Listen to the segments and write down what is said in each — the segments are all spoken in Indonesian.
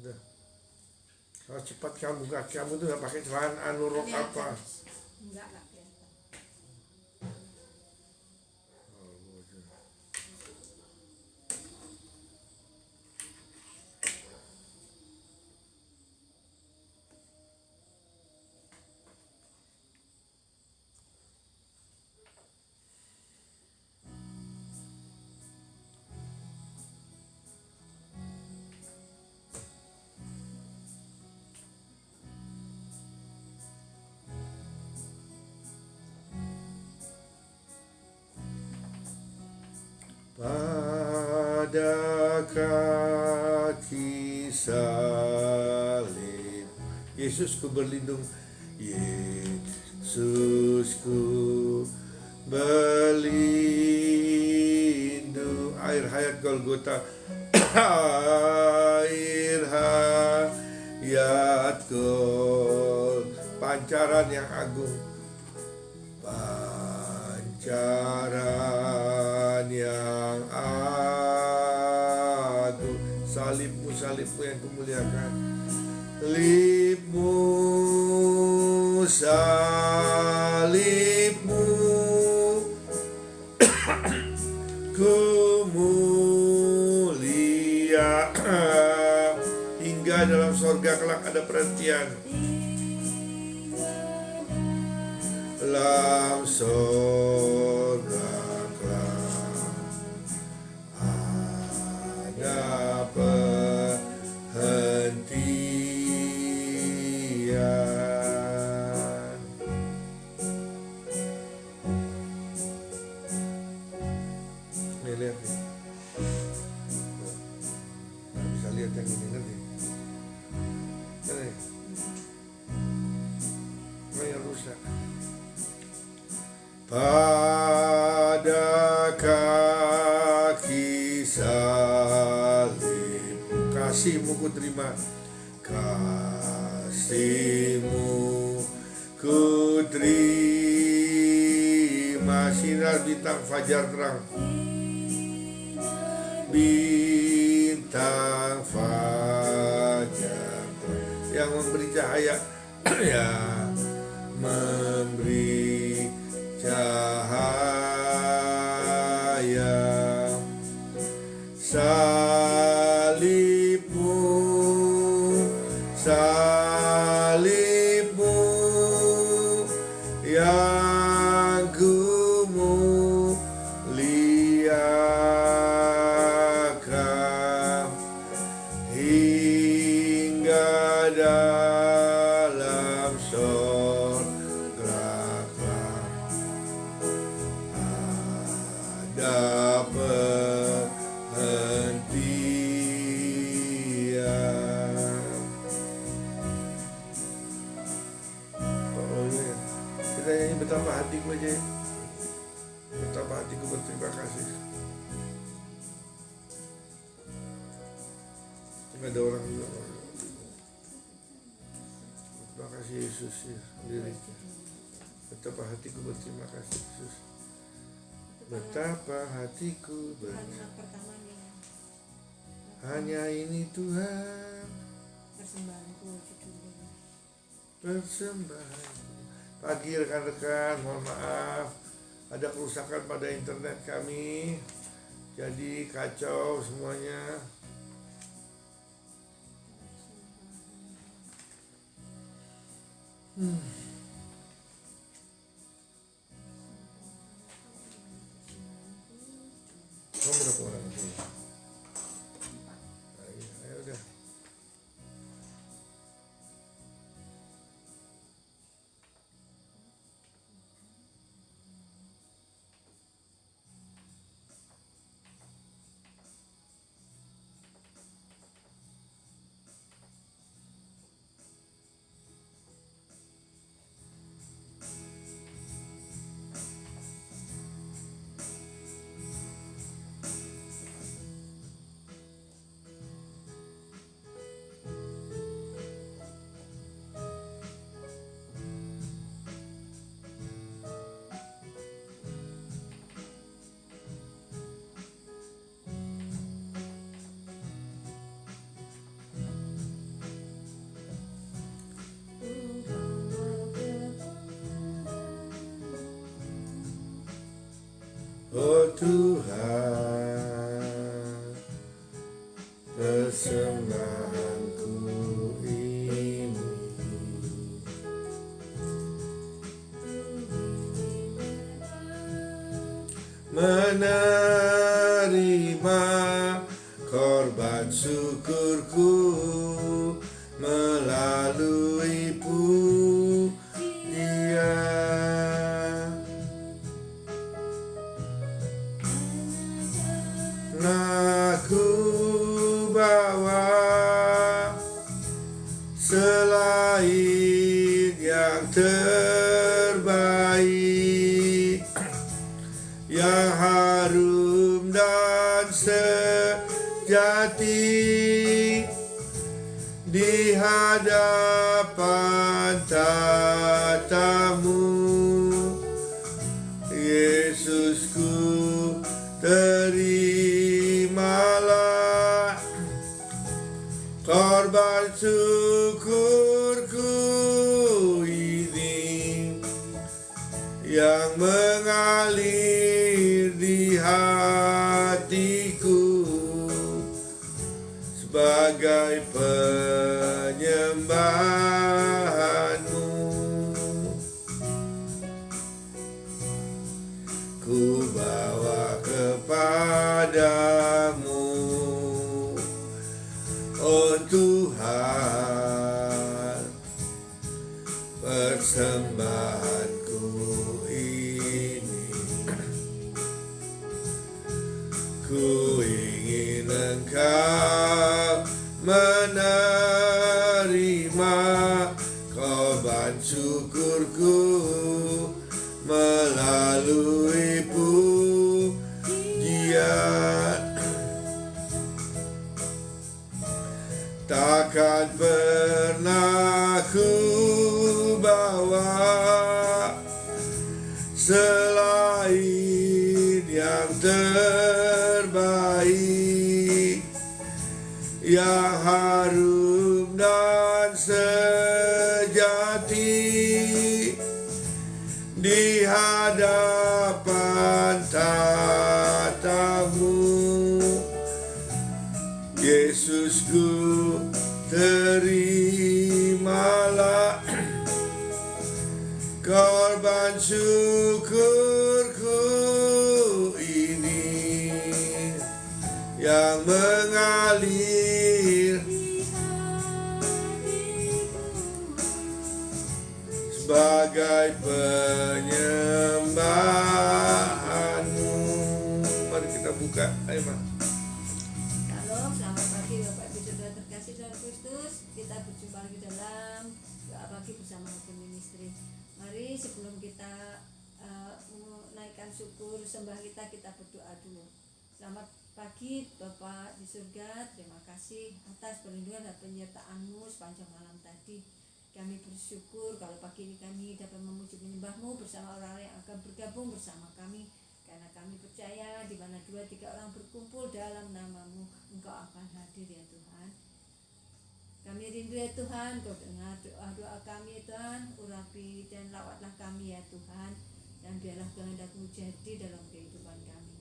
Udah. Kalau cepat kamu tuh nggak pakai celana rok apa. Enggak lah kelihatan. Pada kaki salib Yesusku berlindung, Yesusku berlindung. Air hayat Golgota, air hayat Gol, pancaran yang agung, pancaran yang agung. Salibmu yang kumuliakan, salibmu kemuliaan. Hingga dalam sorga kelak ada perhentian. Dalam sorga kelak ada perhentian. Nih lihat nih, nggak bisa lihat yang ini kan nih. Ini rusak. Pada kaki salib, kasihmu ku terima, kasihmu ku terima. Sinar bintang fajar terang, bintang fajar yang memberi cahaya, yang memberi cahaya. Salibmu yang kumuliakan, hingga dalam sorga ada perhentian. Kita nyanyi betapa hatiku aja, betapa hatiku berterima kasih. Ada orang juga, terima kasih Yesus ya, liriknya. Betapa hatiku berterima kasih Yesus. Betapa hatiku hanya ini Tuhan, persembahan. Pagi rekan-rekan, mohon maaf ada kerusakan pada internet kami, jadi kacau semuanya. Kamu berapa orang di sini? Ayo udah. Tuhan, persembahanku ini. Menerima korban syukurku melalui pujian. Aku bawa selain yang terbaik, yang harum dan sejati di hadapan tatamu. Yesusku, terimalah korban syukurku ini yang mengalir di hatiku sebagai penyembahanmu. Ku bawa kepadamu, oh Tuhan, persembahanku ini. Ku ingin Engkau menerima korban syukurku melalui pujian. Takkan pernah ku bawa selain yang terbaik, yang harum dan sejati di hadapan tatamu. Yesusku, terimalah korban syukurku ini yang mengalir sebagai penyembahanmu. Mari kita buka, ayo Mak. Shalom, selamat pagi Bapak Ibu Saudara terkasih dalam Kristus. Kita berjumpa lagi dalam doa pagi bersama Open Ministry. Mari sebelum kita menaikkan syukur sembah kita berdoa dulu. Selamat pagi Bapak di surga, terima kasih atas perlindungan dan penyertaan-Mu sepanjang malam tadi. Kami bersyukur kalau pagi ini kami dapat memuji menyembah-Mu bersama orang-orang yang akan bergabung bersama kami. Karena kami percaya di mana 2-3 orang berkumpul dalam nama-Mu, Engkau akan hadir ya Tuhan. Kami rindu ya Tuhan, Kau dengar doa-doa kami ya Tuhan, urapi dan lawatlah kami ya Tuhan, dan biarlah kehendak-Mu jadi dalam kehidupan kami.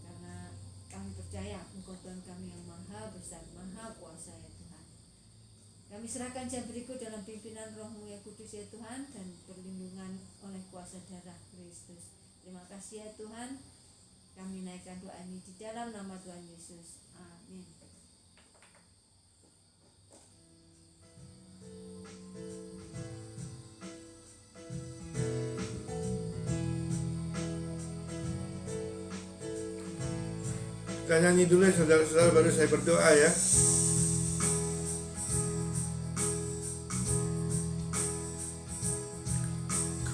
Karena kami percaya Engkau Tuhan kami yang maha besar, maha kuasa ya Tuhan. Kami serahkan jam berikut dalam pimpinan Roh-Mu yang kudus ya Tuhan, dan perlindungan oleh kuasa darah Kristus. Terima kasih ya Tuhan, kami naikkan doa ini di dalam nama Tuhan Yesus. Amin. Kita nyanyi dulu ya saudara-saudara, baru saya berdoa ya.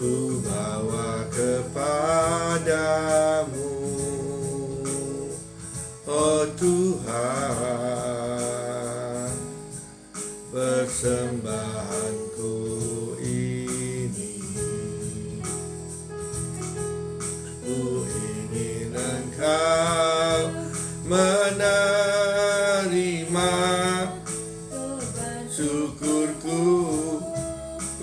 Ku bawa kepadamu, oh Tuhan, persembahanku ini. Ku ingin Engkau menerima syukurku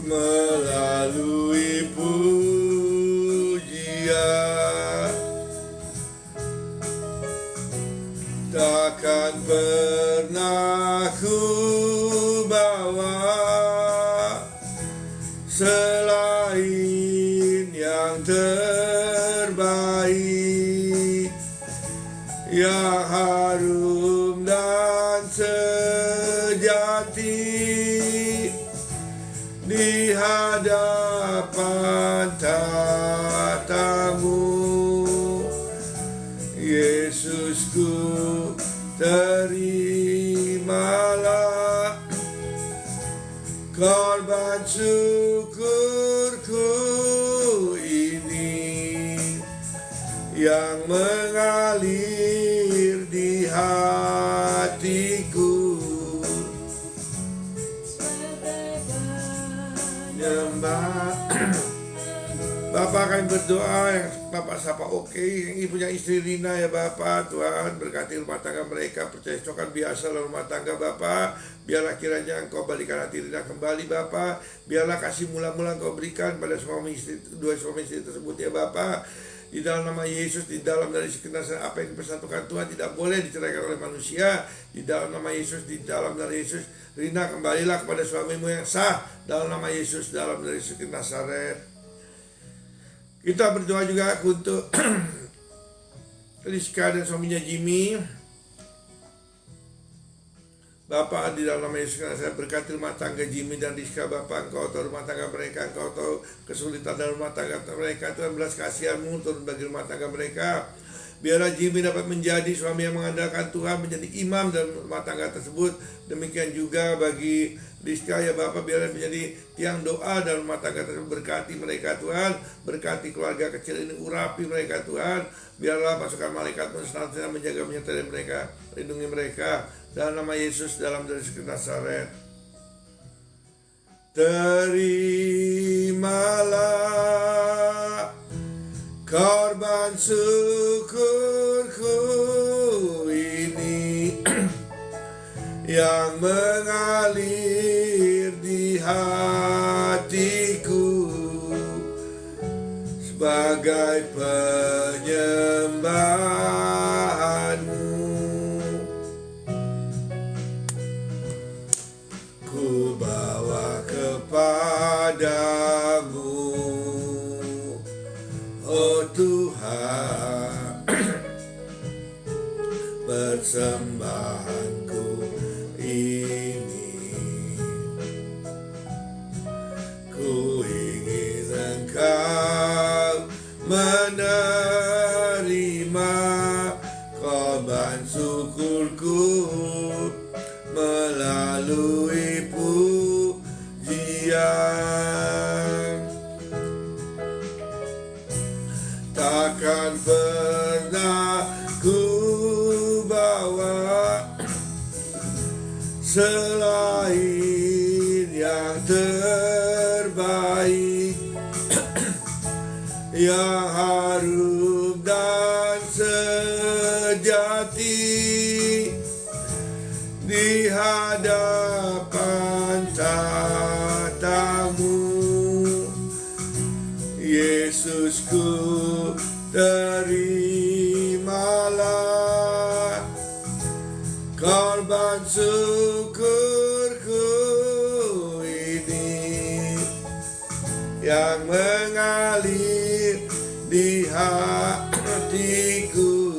melalui pujian. takkan pernah ku bawa selain yang terbaik, yang harum dan sejati di hadapan tatamu. Yesusku, terimalah korban syukurku ini yang mengalir di hatiku. Nyembah. Bapak akan berdoa yang Bapak sapa yang ibunya istri Rina ya Bapak. Tuhan berkati rumah tangga mereka, percecokan biasa dalam rumah tangga Bapak. Biarlah kiranya Engkau balikan hati Rina kembali Bapak. Biarlah kasih mula-mula Engkau berikan pada dua suami istri tersebut ya Bapak. Di dalam nama Yesus, di dalam dari sekenaan apa yang dipersatukan Tuhan tidak boleh diceraikan oleh manusia. Di dalam nama Yesus, di dalam dari Yesus, Rina kembalilah kepada suamimu yang sah. Dalam nama Yesus, dalam dari sekenaan Nazaret. Kita berdoa juga untuk Rizka dan suaminya Jimmy. Bapak, di dalam nama Yesus, saya berkati rumah tangga Jimmy dan Rizka. Bapak, Engkau tahu rumah tangga mereka, Engkau tahu kesulitan dalam rumah tangga mereka. Tuhan, belas kasihan-Mu turun bagi rumah tangga mereka. Biarlah Jimmy dapat menjadi suami yang mengandalkan Tuhan, menjadi imam dalam rumah tangga tersebut. Demikian juga bagi Rizka ya Bapak, biarlah menjadi tiang doa dalam rumah tangga tersebut. Berkati mereka Tuhan, berkati keluarga kecil ini, urapi mereka Tuhan. Biarlah pasukan malaikat-Mu senantiasa menjaga, menyertai mereka, lindungi mereka. Dalam nama Yesus, dalam dari Nazaret. Terimalah korban syukurku ini yang mengalir di hatiku sebagai penyembahanmu. Ku bawa kepadamu, oh Tuhan, persembahanku ini. Ku ingin Engkau menerima korban syukurku melalui pujian. Takkan pernah ku bawa selain yang terbaik, yang harum dan sejati di hadapan tatamu. Yesusku, terimalah korban syukurku ini yang mengalir di hatiku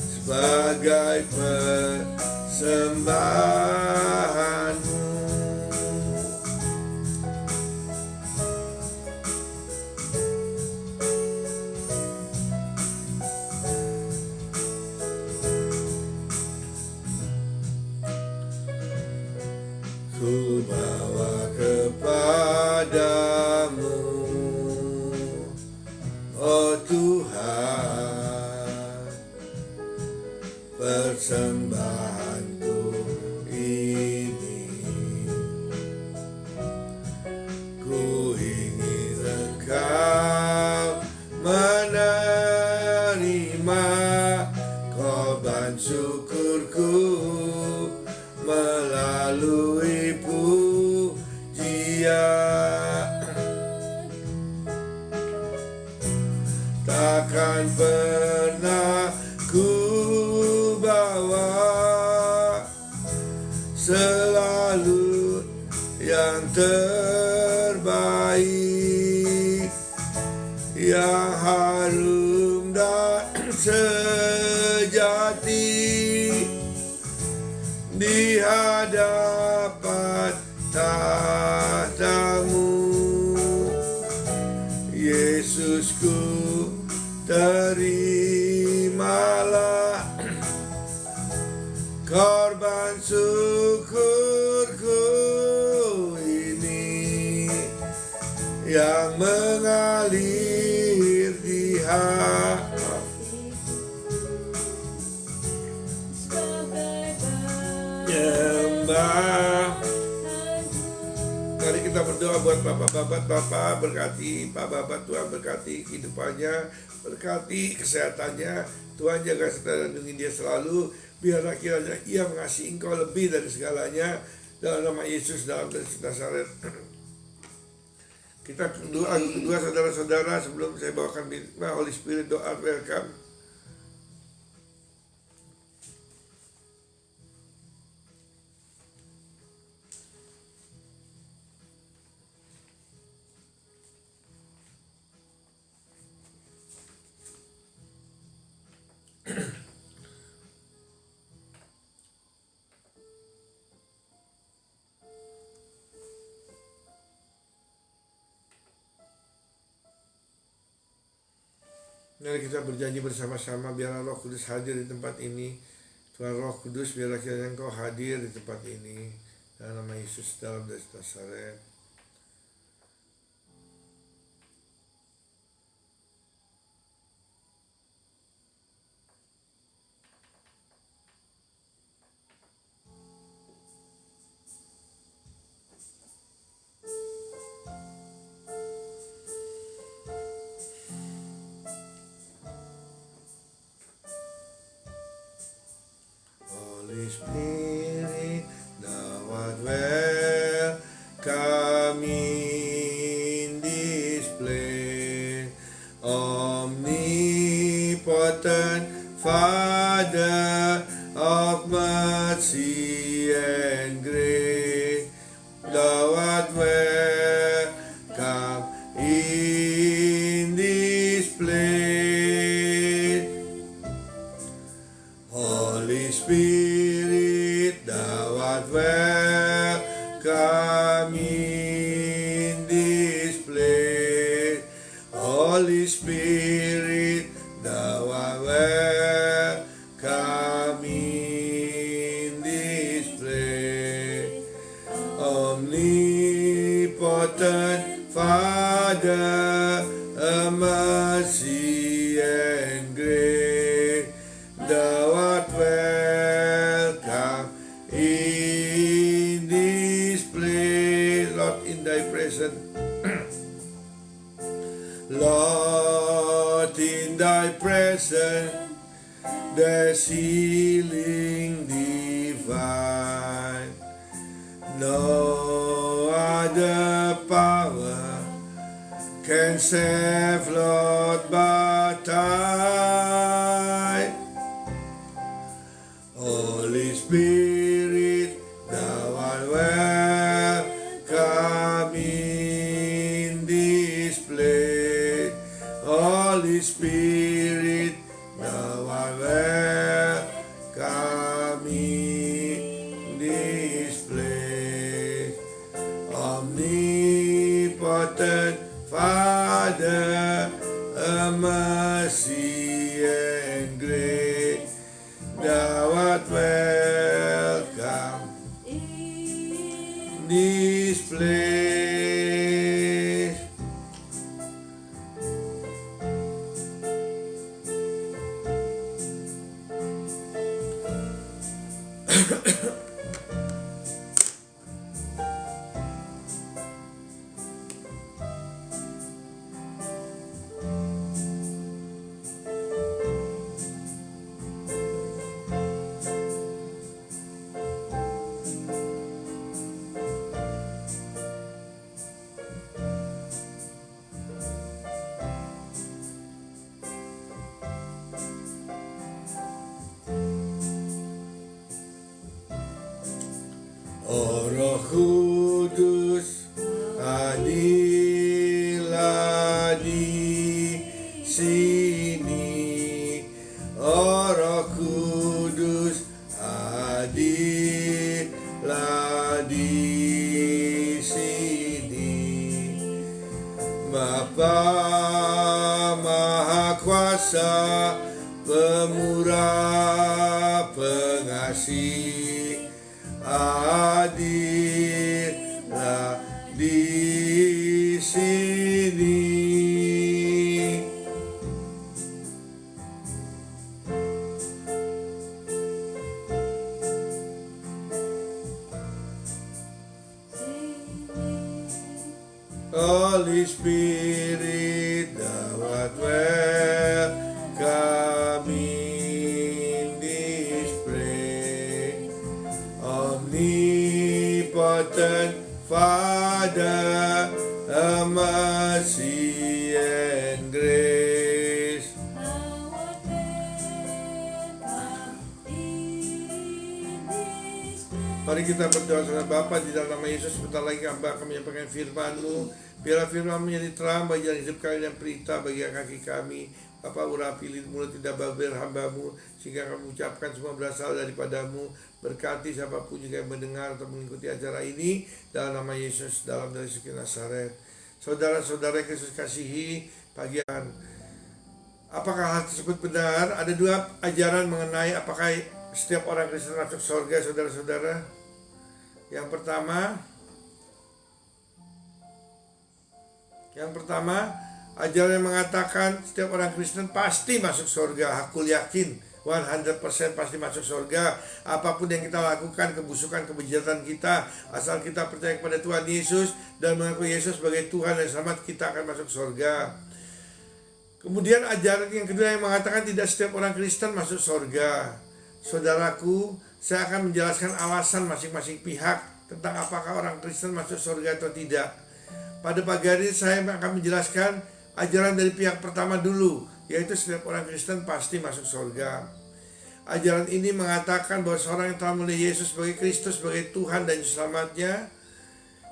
sebagai persembahanmu. Ku bawa kepadamu, oh Tuhan, persembahanku ini. Ku ingin Engkau menerima korban syukurku melalui pujian. Takkan pernah ku bawa selalu yang terbaik, yang harum dan sejati di hadapan tahtamu. Yesusku, terimalah korban syukurku ini yang mengalir di hati, nyembah. Mari kita berdoa buat Bapak-bapak. Bapak berkati Pak Bapak, Tuhan berkati kehidupannya, berkati kesehatannya, Tuhan jaga serta lindungi dia selalu. Biarlah kiranya ia mengasihi Engkau lebih dari segalanya, dalam nama Yesus, dalam Nazaret. Kita doa kedua saudara-saudara sebelum saya bawakan Holy Spirit doa welcome. Mari kita berjanji bersama-sama, biarlah Roh Kudus hadir di tempat ini. Tuhan Roh Kudus, biarlah kiranya Engkau hadir di tempat ini. Dalam nama Yesus, dalam Nazaret. Holy Spirit, thou art welcome in this place. Omnipotent Father of mercy and grace, thou art welcome in this place. Holy Spirit, thou art welcome in this place. Holy Spirit, thou art welcome in this place. Omnipotent Father of mercy and grace, thou art welcome in this place. Lord, in thy presence, Lord, in thy presence, there's healing divine. No other power can save, Lord, but I. Holy Spirit, thou art welcome in this place. Holy Spirit, thou art welcome in this place. Omnipotent Father of mercy and grace, thou art welcome in this place. Oh Roh Kudus, hadirlah di sini. Oh Roh Kudus, hadirlah di sini. Bapa Maha Kuasa, Pemurah Pengasih, hadirlah di sini. Holy Spirit, thou art welcome in this place. Omnipotent Father, of mercy and grace. Mari kita berdoa kepada Bapa di dalam nama Yesus. Sebentar lagi hamba akan menyampaikan firman-Mu. Biarlah firman-Mu menjadi terang bagi jalan hidup kami dan perintah bagi kaki kami. Bapa, urapi mulut tidak babel hamba-Mu, sehingga kami ucapkan semua berasal daripada-Mu. Berkati siapapun juga yang mendengar atau mengikuti acara ini dalam nama Yesus, dalam dari Yesus Nazaret. Saudara-saudara yang Yesus kasihi, pagian, apakah hal tersebut benar? Ada dua ajaran mengenai apakah setiap orang Kristen masuk surga, saudara-saudara. Yang pertama, ajaran yang mengatakan setiap orang Kristen pasti masuk surga. Aku yakin 100% pasti masuk surga. Apapun yang kita lakukan, kebusukan, kebejatan kita, asal kita percaya kepada Tuhan Yesus dan mengaku Yesus sebagai Tuhan dan Selamat, kita akan masuk surga. Kemudian ajaran yang kedua yang mengatakan tidak setiap orang Kristen masuk surga. Saudaraku, saya akan menjelaskan alasan masing-masing pihak tentang apakah orang Kristen masuk surga atau tidak. Pada pagi hari saya akan menjelaskan ajaran dari pihak pertama dulu, yaitu setiap orang Kristen pasti masuk surga. Ajaran ini mengatakan bahwa seorang yang telah memilih Yesus sebagai Kristus, sebagai Tuhan dan Selamatnya,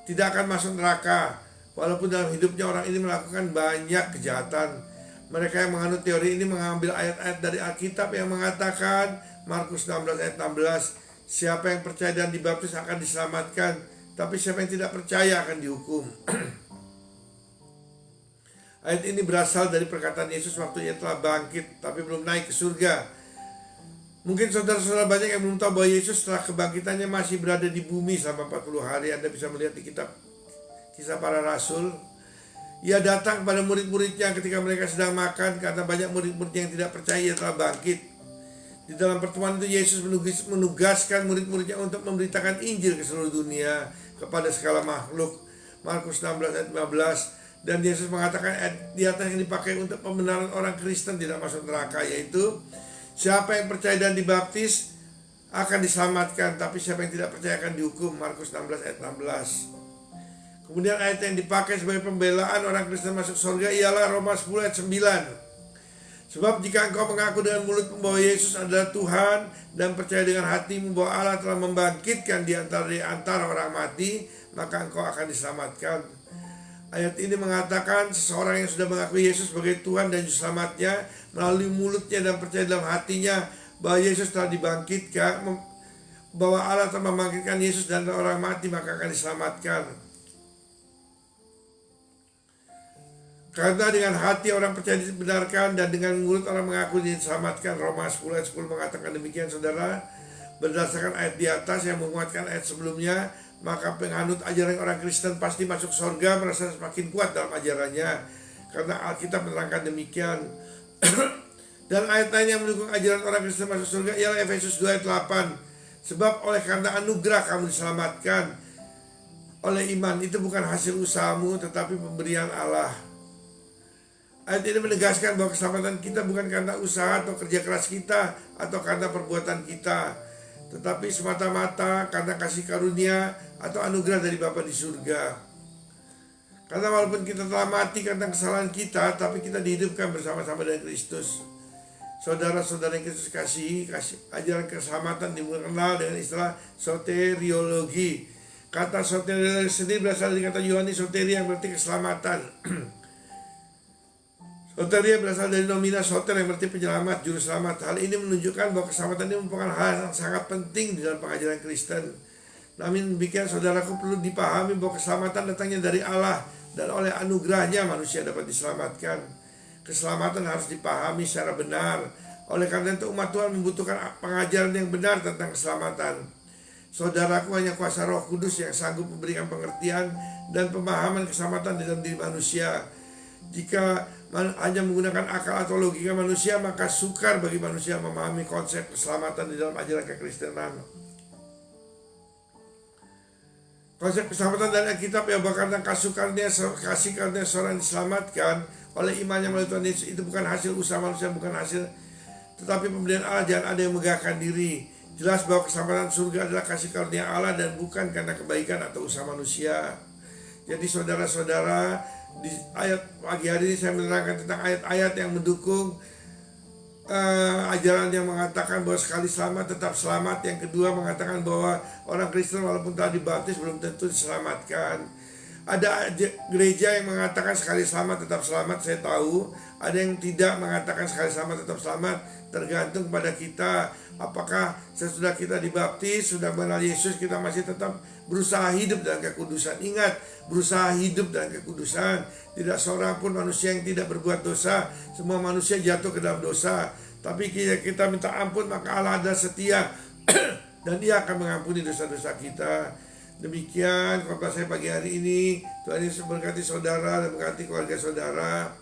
tidak akan masuk neraka, walaupun dalam hidupnya orang ini melakukan banyak kejahatan. Mereka yang menganut teori ini mengambil ayat-ayat dari Alkitab yang mengatakan, Markus 16 ayat 16, siapa yang percaya dan dibaptis akan diselamatkan, tapi siapa yang tidak percaya akan dihukum. Ayat ini berasal dari perkataan Yesus waktu Ia telah bangkit tapi belum naik ke surga. Mungkin saudara-saudara banyak yang belum tahu bahwa Yesus setelah kebangkitannya masih berada di bumi selama 40 hari. Anda bisa melihat di kitab Kisah Para Rasul. Ia datang kepada murid-muridnya ketika mereka sedang makan, karena banyak murid-murid yang tidak percaya Ia telah bangkit. Di dalam pertemuan itu Yesus menugaskan murid-muridnya untuk memberitakan Injil ke seluruh dunia kepada segala makhluk. Markus 16 ayat 15. Dan Yesus mengatakan di atas yang dipakai untuk pembenaran orang Kristen tidak masuk neraka, yaitu siapa yang percaya dan dibaptis akan diselamatkan, tapi siapa yang tidak percaya akan dihukum. Markus 16 ayat 16. Kemudian ayat yang dipakai sebagai pembelaan orang Kristen masuk surga ialah Roma 10 ayat 9. Sebab jika engkau mengaku dengan mulut bahwa Yesus adalah Tuhan dan percaya dengan hatimu bahwa Allah telah membangkitkan di antara orang mati, maka engkau akan diselamatkan. Ayat ini mengatakan seseorang yang sudah mengakui Yesus sebagai Tuhan dan Juru Selamatnya melalui mulutnya dan percaya dalam hatinya bahwa Yesus telah dibangkitkan, bahwa Allah telah membangkitkan Yesus dan orang mati, maka akan diselamatkan. Karena dengan hati orang percaya dibenarkan dan dengan mulut orang mengaku diselamatkan. Roma 10 ayat 10 mengatakan demikian, saudara. Berdasarkan ayat di atas yang menguatkan ayat sebelumnya, maka penganut ajaran orang Kristen pasti masuk surga merasa semakin kuat dalam ajarannya, karena Alkitab menerangkan demikian. Dan ayat lain yang mendukung ajaran orang Kristen masuk surga ialah Efesus 2 ayat 8. Sebab oleh karena anugerah kamu diselamatkan oleh iman, itu bukan hasil usahamu tetapi pemberian Allah. Ayat ini menegaskan bahwa keselamatan kita bukan karena usaha atau kerja keras kita atau karena perbuatan kita, tetapi semata-mata karena kasih karunia atau anugerah dari Bapa di surga. Karena walaupun kita telah mati karena kesalahan kita, tapi kita dihidupkan bersama-sama dengan Kristus. Saudara-saudara yang Kristus kasih ajaran keselamatan dikenal dengan istilah soteriologi. Kata soteriologi sendiri berasal dari kata Yunani soteria yang berarti keselamatan. Soteria berasal dari nomina soter yang berarti penyelamat, juru selamat. Hal ini menunjukkan bahwa keselamatan ini merupakan hal yang sangat penting di dalam pengajaran Kristen. Namun demikian saudaraku perlu dipahami bahwa keselamatan datangnya dari Allah dan oleh anugerahnya manusia dapat diselamatkan. Keselamatan harus dipahami secara benar. Oleh karena itu umat Tuhan membutuhkan pengajaran yang benar tentang keselamatan. Saudaraku, hanya kuasa Roh Kudus yang sanggup memberikan pengertian dan pemahaman keselamatan di dalam diri manusia. Jika hanya menggunakan akal atau logika manusia, maka sukar bagi manusia memahami konsep keselamatan di dalam ajaran kekristenan. Konsep keselamatan dari Alkitab yang karena kasih karunia seorang diselamatkan oleh imannya melalui Tuhan Yesus itu bukan hasil usaha manusia, bukan hasil, tetapi pemberian Allah. Jangan ada yang megahkan diri. Jelas bahwa keselamatan surga adalah kasih karunia Allah dan bukan karena kebaikan atau usaha manusia. Jadi saudara-saudara, di ayat pagi hari ini saya menerangkan tentang ayat-ayat yang mendukung ajaran yang mengatakan bahwa sekali selamat tetap selamat. Yang kedua mengatakan bahwa orang Kristen walaupun telah dibaptis belum tentu diselamatkan. Ada gereja yang mengatakan sekali selamat tetap selamat, saya tahu. Ada yang tidak mengatakan sekali selamat tetap selamat. Tergantung pada kita. Apakah sesudah kita dibaptis, sudah mengenal Yesus, kita masih tetap berusaha hidup dalam kekudusan. Ingat, berusaha hidup dalam kekudusan. Tidak seorang pun manusia yang tidak berbuat dosa. Semua manusia jatuh ke dalam dosa. Tapi kita minta ampun, maka Allah adalah setia dan Dia akan mengampuni dosa-dosa kita. Demikian khotbah saya pagi hari ini. Tuhan Yesus memberkati saudara dan memberkati keluarga saudara.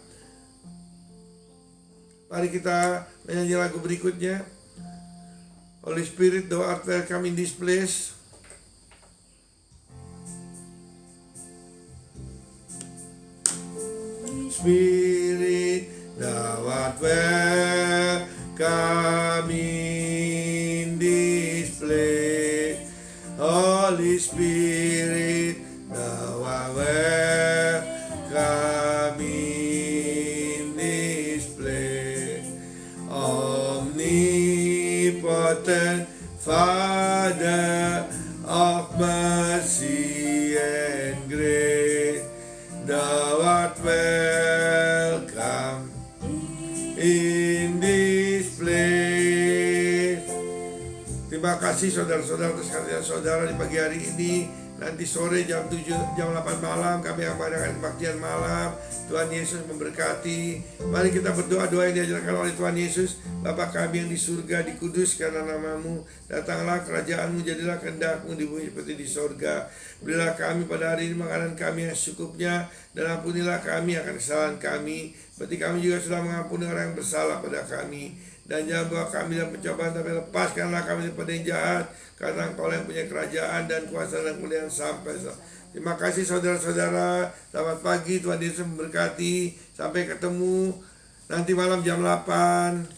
Mari kita menyanyi lagu berikutnya. Holy Spirit, thou art welcome in this place. Spirit, thou art welcome in this place. Holy Spirit, thou art welcome in this place. Omnipotent Father of mercy and grace, thou art welcome in this place. Terima kasih saudara-saudara atas kehadiran saudara di pagi hari ini. Nanti sore jam 7, jam 8 malam kami akan mengadakan kebaktian malam. Tuhan Yesus memberkati. Mari kita berdoa doa yang diajarkan oleh Tuhan Yesus. Bapa kami yang di surga, dikuduskanlah namamu. Datanglah kerajaanmu, jadilah kehendakmu di bumi seperti di sorga. Berilah kami pada hari ini makanan kami yang secukupnya, dan ampunilah kami akan kesalahan kami, seperti kami juga sudah mengampuni orang yang bersalah pada kami. Dan jangan bawa kami dalam pencobaan, tapi lepaskanlah kami daripada yang jahat, karena Engkau yang punya kerajaan dan kuasa dan kemuliaan sampai. Terima kasih saudara-saudara. Selamat pagi, Tuhan Yesus memberkati. Sampai ketemu nanti malam jam 8.